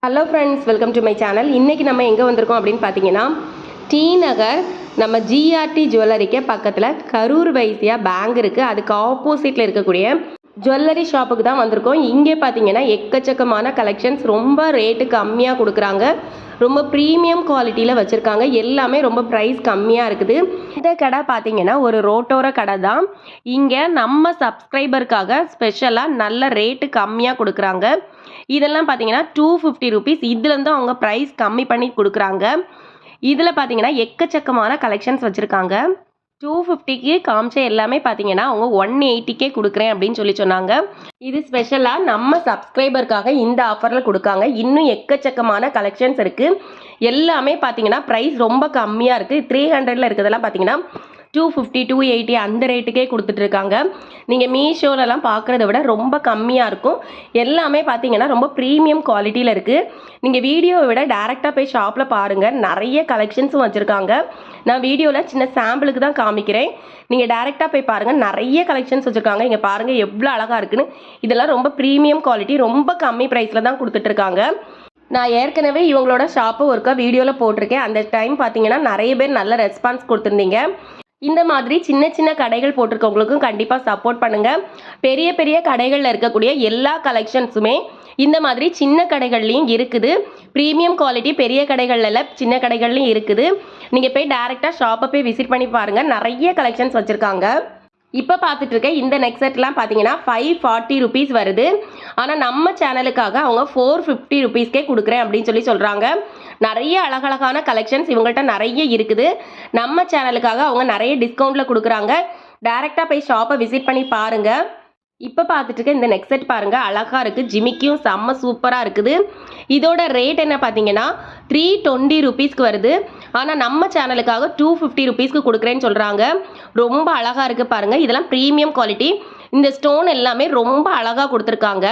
Hello friends, welcome to my channel. இன்றைக்கி நம்ம எங்கே வந்திருக்கோம் அப்படின்னு பார்த்தீங்கன்னா, டி நகர் நம்ம ஜிஆர்டி ஜுவல்லரிக்கு பக்கத்தில் கரூர் வைசியா பேங்க் இருக்குது. அதுக்கு ஆப்போசிட்டில் இருக்கக்கூடிய ஜுவல்லரி ஷாப்புக்கு தான் வந்திருக்கோம். இங்கே பார்த்தீங்கன்னா எக்கச்சக்கமான கலெக்ஷன்ஸ், ரொம்ப ரேட்டு கம்மியாக கொடுக்குறாங்க. ரொம்ப ப்ரீமியம் குவாலிட்டியில் வச்சுருக்காங்க. எல்லாமே ரொம்ப ப்ரைஸ் கம்மியாக இருக்குது. இந்த கடை பார்த்தீங்கன்னா ஒரு ரோட்டோர கடை தான். இங்கே நம்ம சப்ஸ்கிரைபருக்காக ஸ்பெஷலாக நல்ல ரேட்டு கம்மியாக கொடுக்குறாங்க. இதெல்லாம் பார்த்தீங்கன்னா 250 ருபீஸ். இதுலேருந்து அவங்க ப்ரைஸ் கம்மி பண்ணி கொடுக்குறாங்க. இதில் பார்த்தீங்கன்னா எக்கச்சக்கமான கலெக்ஷன்ஸ் வச்சுருக்காங்க. 250க்கு காமிச்ச எல்லாமே பார்த்தீங்கன்னா அவங்க 180க்கே கொடுக்குறேன் அப்படின்னு சொல்லி சொன்னாங்க. இது ஸ்பெஷலாக நம்ம சப்ஸ்கிரைபருக்காக இந்த ஆஃபரில் கொடுக்காங்க. இன்னும் எக்கச்சக்கமான கலெக்ஷன்ஸ் இருக்குது. எல்லாமே பார்த்தீங்கன்னா ப்ரைஸ் ரொம்ப கம்மியாக இருக்குது. 300ல் இருக்கிறதெல்லாம் பார்த்தீங்கன்னா 250, 280 அந்த ரேட்டுக்கே கொடுத்துட்ருக்காங்க. நீங்கள் மீஷோலலாம் பார்க்குறத விட ரொம்ப கம்மியாக இருக்கும். எல்லாமே பார்த்தீங்கன்னா ரொம்ப ப்ரீமியம் குவாலிட்டியில் இருக்குது. நீங்கள் வீடியோவை விட டேரெக்டாக போய் ஷாப்பில் பாருங்கள். நிறைய கலெக்ஷன்ஸும் வச்சுருக்காங்க. நான் வீடியோவில் சின்ன சாம்பிளுக்கு தான் காமிக்கிறேன். நீங்கள் டேரெக்டாக போய் பாருங்கள். நிறைய கலெக்ஷன்ஸ் வச்சுருக்காங்க. இங்கே பாருங்கள் எவ்வளோ அழகாக இருக்குன்னு. இதெல்லாம் ரொம்ப ப்ரீமியம் குவாலிட்டி, ரொம்ப கம்மி ப்ரைஸில் தான் கொடுத்துட்ருக்காங்க. நான் ஏற்கனவே இவங்களோட ஷாப்பு ஒருக்கா வீடியோவில் போட்டிருக்கேன். அந்த டைம் பார்த்தீங்கன்னா நிறைய பேர் நல்ல ரெஸ்பான்ஸ் கொடுத்துருந்தீங்க. இந்த மாதிரி சின்ன சின்ன கடைகள் போட்டிருக்கவங்களுக்கும் கண்டிப்பாக சப்போர்ட் பண்ணுங்கள். பெரிய பெரிய கடைகளில் இருக்கக்கூடிய எல்லா கலெக்ஷன்ஸுமே இந்த மாதிரி சின்ன கடைகள்லையும் இருக்குது. ப்ரீமியம் குவாலிட்டி பெரிய கடைகள்ல சின்ன கடைகள்லையும் இருக்குது. நீங்கள் போய் டேரெக்டாக ஷாப்பை போய் விசிட் பண்ணி பாருங்கள். நிறைய கலெக்ஷன்ஸ் வச்சுருக்காங்க. இப்போ பார்த்துட்டு இருக்க இந்த நெக் செட்லாம் பார்த்தீங்கன்னா 540 ருபீஸ் வருது. ஆனால் நம்ம சேனலுக்காக அவங்க 450 ருபீஸ்க்கே கொடுக்குறேன் அப்படின்னு சொல்லி சொல்கிறாங்க. நிறைய அழகழகான கலெக்ஷன்ஸ் இவங்கள்ட்ட நிறைய இருக்குது. நம்ம சேனலுக்காக அவங்க நிறைய டிஸ்கவுண்ட்டில் கொடுக்குறாங்க. டேரெக்டாக போய் ஷாப்பை விசிட் பண்ணி பாருங்கள். இப்போ பார்த்துட்டு இருக்க இந்த நெக் செட் பாருங்கள், அழகாக இருக்குது. ஜிமிக்கியும் செம்ம சூப்பராக இருக்குது. இதோட ரேட் என்ன பார்த்தீங்கன்னா 320 ருபீஸ்க்கு வருது. ஆனால் நம்ம சேனலுக்காக 250 ருபீஸ்க்கு கொடுக்குறேன்னு சொல்கிறாங்க. ரொம்ப அழகாக இருக்குது பாருங்கள். இதெல்லாம் ப்ரீமியம் குவாலிட்டி. இந்த ஸ்டோன் எல்லாமே ரொம்ப அழகாக கொடுத்துருக்காங்க.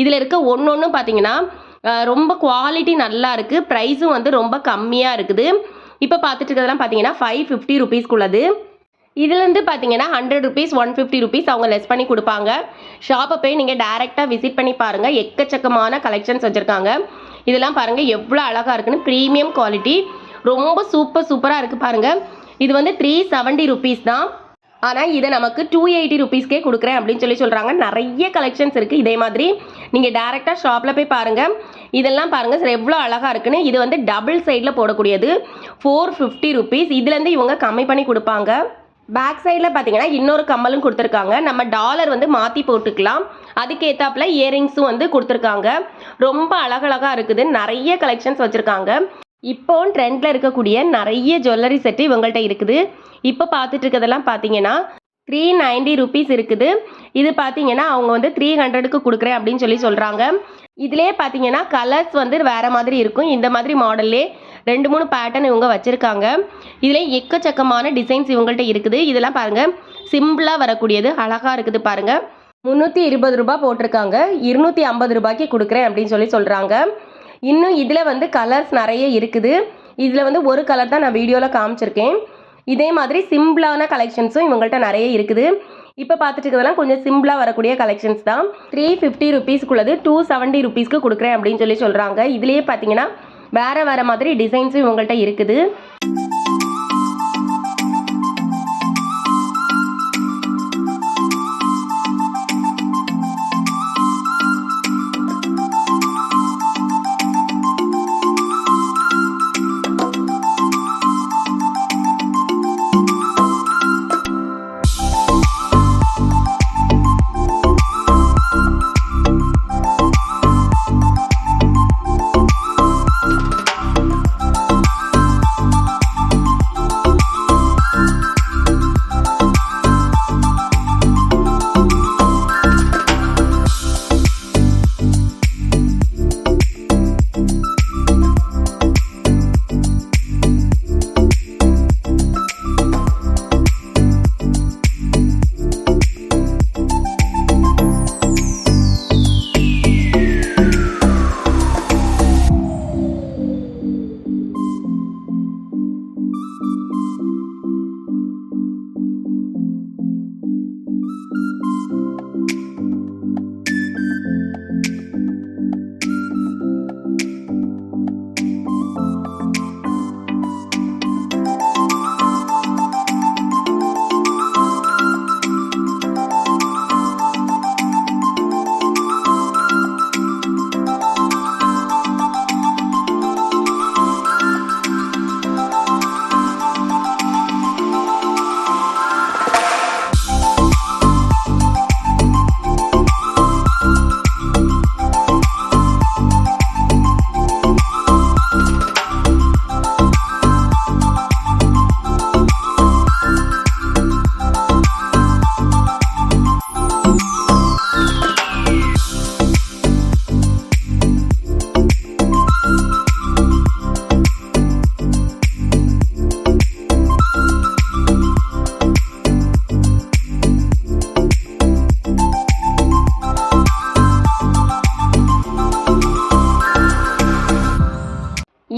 இதில் இருக்க ஒன்று பார்த்தீங்கன்னா ரொம்ப குவாலிட்டி நல்லா இருக்குது. ப்ரைஸும் வந்து ரொம்ப கம்மியாக இருக்குது. இப்போ பார்த்துட்டு இருக்கிறதெல்லாம் பார்த்தீங்கன்னா 550 ருபீஸ்க்குள்ளது. இதுலேருந்து பார்த்தீங்கன்னா 100 ருபீஸ், 150 ருபீஸ் அவங்க லெஸ் பண்ணி கொடுப்பாங்க. ஷாப்பை போய் நீங்கள் டேரெக்டாக விசிட் பண்ணி பாருங்கள். எக்கச்சக்கமான கலெக்ஷன்ஸ் வச்சுருக்காங்க. இதெல்லாம் பாருங்கள் எவ்வளோ அழகாக இருக்குன்னு. ப்ரீமியம் குவாலிட்டி ரொம்ப சூப்பராக இருக்குது பாருங்கள். இது வந்து 370 ருபீஸ் தான். ஆனால் இதை நமக்கு 280 ருபீஸ்க்கே கொடுக்குறேன் அப்படின்னு சொல்லி சொல்கிறாங்க. நிறைய கலெக்ஷன்ஸ் இருக்குது. இதே மாதிரி நீங்கள் டேரெக்டாக ஷாப்பில் போய் பாருங்கள். இதெல்லாம் பாருங்கள் சார் எவ்வளோ அழகாக இருக்குன்னு. இது வந்து டபுள் சைடில் போடக்கூடியது 450 ருபீஸ். இதுலேருந்து இவங்க கம்மி பண்ணி கொடுப்பாங்க. பேக் சைடில் பார்த்தீங்கன்னா இன்னொரு கம்மலும் கொடுத்துருக்காங்க. நம்ம டாலர் வந்து மாற்றி போட்டுக்கலாம். அதுக்கேற்றாப்புல இயரிங்ஸும் வந்து கொடுத்துருக்காங்க. ரொம்ப அழகழகாக இருக்குது. நிறைய கலெக்ஷன்ஸ் வச்சுருக்காங்க. இப்போ ட்ரெண்டில் இருக்கக்கூடிய நிறைய ஜுவல்லரி செட்டு இவங்கள்ட்ட இருக்குது. இப்போ பார்த்துட்டு இருக்கிறதெல்லாம் பார்த்தீங்கன்னா 390 ருபீஸ் இருக்குது. இது பார்த்தீங்கன்னா அவங்க வந்து 300க்கு கொடுக்குறேன் அப்படின்னு சொல்லி சொல்கிறாங்க. இதிலே பார்த்தீங்கன்னா கலர்ஸ் வந்து வேறு மாதிரி இருக்கும். இந்த மாதிரி மாடல்லே 2-3 பேட்டர்ன் இவங்க வச்சுருக்காங்க. இதில் எக்கச்சக்கமான டிசைன்ஸ் இவங்கள்ட்ட இருக்குது. இதெல்லாம் பாருங்கள் சிம்பிளாக வரக்கூடியது அழகாக இருக்குது பாருங்கள். 320 ரூபா போட்டிருக்காங்க. 250 ரூபாய்க்கு கொடுக்குறேன் அப்படின்னு சொல்லி சொல்கிறாங்க. இன்னும் இதில் வந்து கலர்ஸ் நிறைய இருக்குது. இதில் வந்து ஒரு கலர் தான் நான் வீடியோவில் காமிச்சிருக்கேன். இதே மாதிரி சிம்பிளான கலெக்ஷன்ஸும் இவங்கள்ட்ட நிறைய இருக்குது. இப்போ பார்த்துட்டு இருக்கிறதெல்லாம் கொஞ்சம் சிம்பிளாக வரக்கூடிய கலெக்ஷன்ஸ் தான். 350 ருபீஸ்க்குள்ளது 270 ருபீஸ்க்கு கொடுக்குறேன் அப்படின்னு சொல்லி சொல்கிறாங்க. இதுலேயே பார்த்தீங்கன்னா வேறு மாதிரி டிசைன்ஸும் இவங்கள்ட்ட இருக்குது.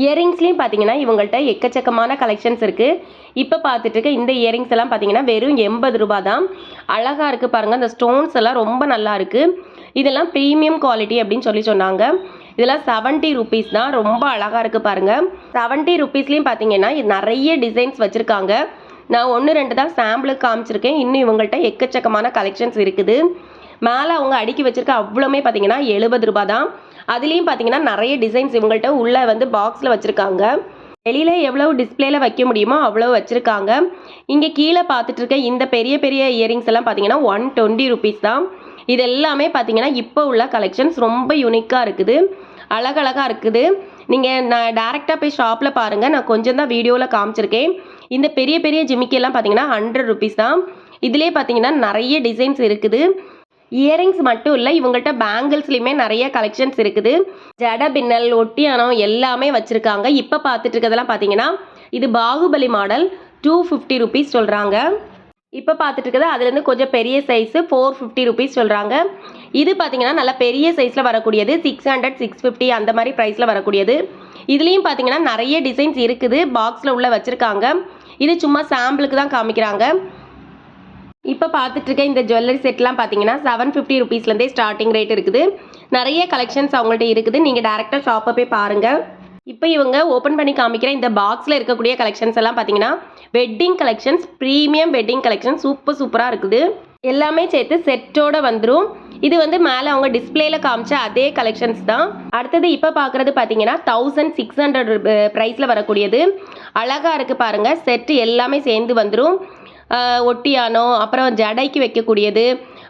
இயரிங்ஸ்லேயும் பார்த்தீங்கன்னா இவங்கள்ட்ட எக்கச்சக்கமான கலெக்ஷன்ஸ் இருக்குது. இப்போ பார்த்துட்டு இருக்க இந்த இயரிங்ஸ் எல்லாம் பார்த்தீங்கன்னா வெறும் 80 ரூபா தான். அழகாக இருக்குது பாருங்கள். அந்த ஸ்டோன்ஸ் எல்லாம் ரொம்ப நல்லா இருக்குது. இதெல்லாம் ப்ரீமியம் குவாலிட்டி அப்படின்னு சொன்னாங்க. இதெல்லாம் 70 ருபீஸ் தான். ரொம்ப அழகாக இருக்குது பாருங்கள். 70 ருபீஸ்லேயும் பார்த்தீங்கன்னா நிறைய டிசைன்ஸ் வச்சுருக்காங்க. நான் 1-2 தான் சாம்பிளுக்கு காமிச்சிருக்கேன். இன்னும் இவங்கள்ட்ட எக்கச்சக்கமான கலெக்ஷன்ஸ் இருக்குது. மேலே அவங்க அடுக்கி வச்சிருக்க அவ்வளோமே பார்த்தீங்கன்னா 70 ரூபா தான். அதுலேயும் பார்த்தீங்கன்னா நிறைய டிசைன்ஸ் இவங்கள்ட்ட உள்ளே வந்து பாக்ஸில் வச்சுருக்காங்க. வெளியில் எவ்வளோ டிஸ்பிளேல வைக்க முடியுமோ அவ்வளோ வச்சுருக்காங்க. இங்கே கீழே பார்த்துட்டு இருக்க இந்த பெரிய பெரிய இயரிங்ஸ் எல்லாம் பார்த்தீங்கன்னா 120 ருபீஸ் தான். இது எல்லாமே பார்த்தீங்கன்னா இப்போ உள்ள கலெக்ஷன்ஸ் ரொம்ப யூனிக்காக இருக்குது. அழகழகாக இருக்குது. நீங்கள் நான் டேரெக்டாக போய் ஷாப்பில் பாருங்கள். நான் கொஞ்சம் தான் வீடியோவில் காமிச்சிருக்கேன். இந்த பெரிய பெரிய ஜிமிக்கெல்லாம் பார்த்தீங்கன்னா 100 ருபீஸ் தான். இதிலே பார்த்தீங்கன்னா நிறைய டிசைன்ஸ் இருக்குது. இயரிங்ஸ் மட்டும் இல்லை, இவங்கள்ட்ட பேங்கிள்ஸ்லையுமே நிறைய கலெக்ஷன்ஸ் இருக்குது. ஜட பின்னல், ஒட்டியானம் எல்லாமே வச்சுருக்காங்க. இப்போ பார்த்துட்டு இருக்கிறதெல்லாம் பார்த்தீங்கன்னா இது பாகுபலி மாடல் 250 ருபீஸ் சொல்கிறாங்க. இப்போ பார்த்துட்டு இருக்கிறது அதுலேருந்து கொஞ்சம் பெரிய சைஸு 450 ருபீஸ் சொல்கிறாங்க. இது பார்த்தீங்கன்னா நல்லா பெரிய சைஸில் வரக்கூடியது 600, 650 அந்த மாதிரி ப்ரைஸில் வரக்கூடியது. இதுலேயும் பார்த்தீங்கன்னா நிறைய டிசைன்ஸ் இருக்குது. பாக்ஸில் உள்ள வச்சுருக்காங்க. இது சும்மா சாம்பிளுக்கு தான் காமிக்கிறாங்க. இப்போ பார்த்துட்டு இருக்க இந்த ஜுவல்லரி செட்லாம் பார்த்தீங்கன்னா 750 ருபீஸ்லேருந்தே ஸ்டார்டிங் ரேட் இருக்குது. நிறைய கலெக்ஷன்ஸ் அவங்கள்ட்ட இருக்குது. நீங்கள் டேரெக்டாக ஷாப்பை போய் பாருங்கள். இப்போ இவங்க ஓப்பன் பண்ணி காமிக்கிற இந்த பாக்ஸில் இருக்கக்கூடிய கலெக்ஷன்ஸ் எல்லாம் பார்த்தீங்கன்னா wedding collections, premium wedding collections சூப்பராக இருக்குது. எல்லாமே சேர்த்து செட்டோடு வந்துடும். இது வந்து மேலே அவங்க டிஸ்பிளேல காமிச்ச அதே கலெக்ஷன்ஸ் தான். அடுத்தது இப்போ பார்க்குறது பார்த்தீங்கன்னா 1600 ப்ரைஸில் வரக்கூடியது. அழகாக இருக்குது பாருங்கள். செட்டு எல்லாமே சேர்ந்து வந்துடும். ஒட்டியானம், அப்புறம் ஜடைக்கு வைக்கக்கூடியது,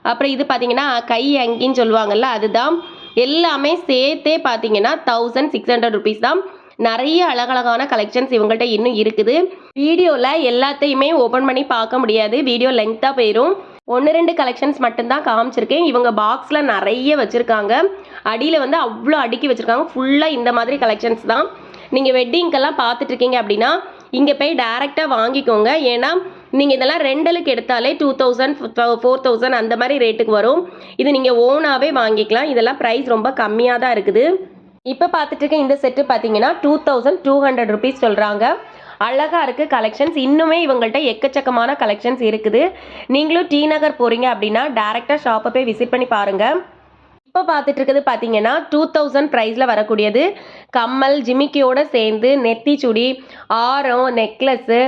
அப்புறம் இது பார்த்தீங்கன்னா கை அங்கின்னு சொல்லுவாங்கள்ல அதுதான். எல்லாமே சேர்த்தே பார்த்தீங்கன்னா 1600 ருபீஸ் தான். நிறைய அழகழகான கலெக்ஷன்ஸ் இவங்கள்ட்ட இன்னும் இருக்குது. வீடியோவில் எல்லாத்தையுமே ஓப்பன் பண்ணி பார்க்க முடியாது. வீடியோ லெங்க்த்தாக போயிடும். 1-2 கலெக்ஷன்ஸ் மட்டும்தான் காமிச்சிருக்கேன். இவங்க பாக்ஸில் நிறைய வச்சுருக்காங்க. அடியில் வந்து அவ்வளோ அடுக்கி வச்சுருக்காங்க. ஃபுல்லாக இந்த மாதிரி கலெக்ஷன்ஸ் தான். நீங்கள் வெட்டிங்கெல்லாம் பார்த்துட்ருக்கீங்க அப்படின்னா இங்கே போய் டேரெக்டாக வாங்கிக்கோங்க. ஏன்னா நீங்கள் இதெல்லாம் ரெண்டலுக்கு எடுத்தாலே 2000, 4000 அந்த மாதிரி ரேட்டுக்கு வரும். இது நீங்கள் ஓனாகவே வாங்கிக்கலாம். இதெல்லாம் ப்ரைஸ் ரொம்ப கம்மியாக தான் இருக்குது. இப்போ பார்த்துட்டு இருக்க இந்த செட்டு பார்த்தீங்கன்னா 2200 ருபீஸ் சொல்கிறாங்க. அழகாக இருக்குது கலெக்ஷன்ஸ். இன்னுமே இவங்கள்ட்ட எக்கச்சக்கமான கலெக்ஷன்ஸ் இருக்குது. நீங்களும் டி நகர் போகிறீங்க அப்படின்னா டேரெக்டாக ஷாப்பை போய் விசிட் பண்ணி பாருங்கள். இப்போ பார்த்துட்டு இருக்கிறது பார்த்தீங்கன்னா 2000 ப்ரைஸில் வரக்கூடியது. கம்மல், ஜிமிக்கியோடு சேர்ந்து நெத்தி சுடி, ஆரம், நெக்லஸ்ஸு,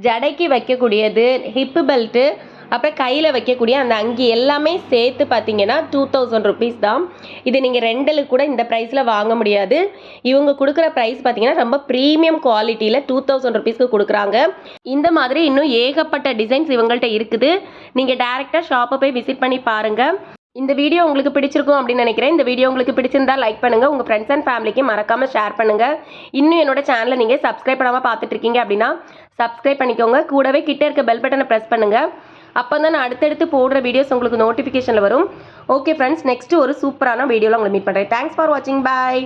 ஜடைக்கு வைக்கக்கூடியது, ஹிப்பு பெல்ட்டு, அப்புறம் கையில் வைக்கக்கூடிய அந்த அங்கி எல்லாமே சேர்த்து பார்த்தீங்கன்னா 2000 ருபீஸ் தான். இது நீங்கள் ரெண்டலுக்கு கூட இந்த ப்ரைஸில் வாங்க முடியாது. இவங்க கொடுக்குற ப்ரைஸ் பார்த்தீங்கன்னா ரொம்ப ப்ரீமியம் குவாலிட்டியில் 2000 ருபீஸ்க்கு கொடுக்குறாங்க. இந்த மாதிரி இன்னும் ஏகப்பட்ட டிசைன்ஸ் இவங்கள்ட்ட இருக்குது. நீங்கள் டேரெக்டாக ஷாப்பை போய் விசிட் பண்ணி பாருங்கள். இந்த வீடியோ உங்களுக்கு பிடிச்சிருக்கும் அப்படின்னு நினைக்கிறேன். இந்த வீடியோ உங்களுக்கு பிடிச்சிருந்தா லைக் பண்ணுங்கள். உங்கள் ஃப்ரெண்ட்ஸ் அண்ட் ஃபேமிலிக்கு மறக்காமல் ஷேர் பண்ணுங்கள். இன்னும் என்னோட சேனலை நீங்கள் சப்ஸ்கிரைப் பண்ணாமல் பார்த்துட்டு இருக்கீங்க அப்படின்னா சப்ஸ்கிரைப் பண்ணிக்கோங்க. கூடவே கிட்டே இருக்க பெல் பட்டனை ப்ரெஸ் பண்ணுங்கள். அப்போ தான் நான் அடுத்தடுத்து போடுற வீடியோஸ் உங்களுக்கு நோட்டிஃபிகேஷனில் வரும். ஓகே ஃப்ரெண்ட்ஸ், நெக்ஸ்ட்டு ஒரு சூப்பரான வீடியோவில் உங்களை மீட் பண்ணுறேன். தேங்க்ஸ் ஃபார் வாட்சிங். பாய்.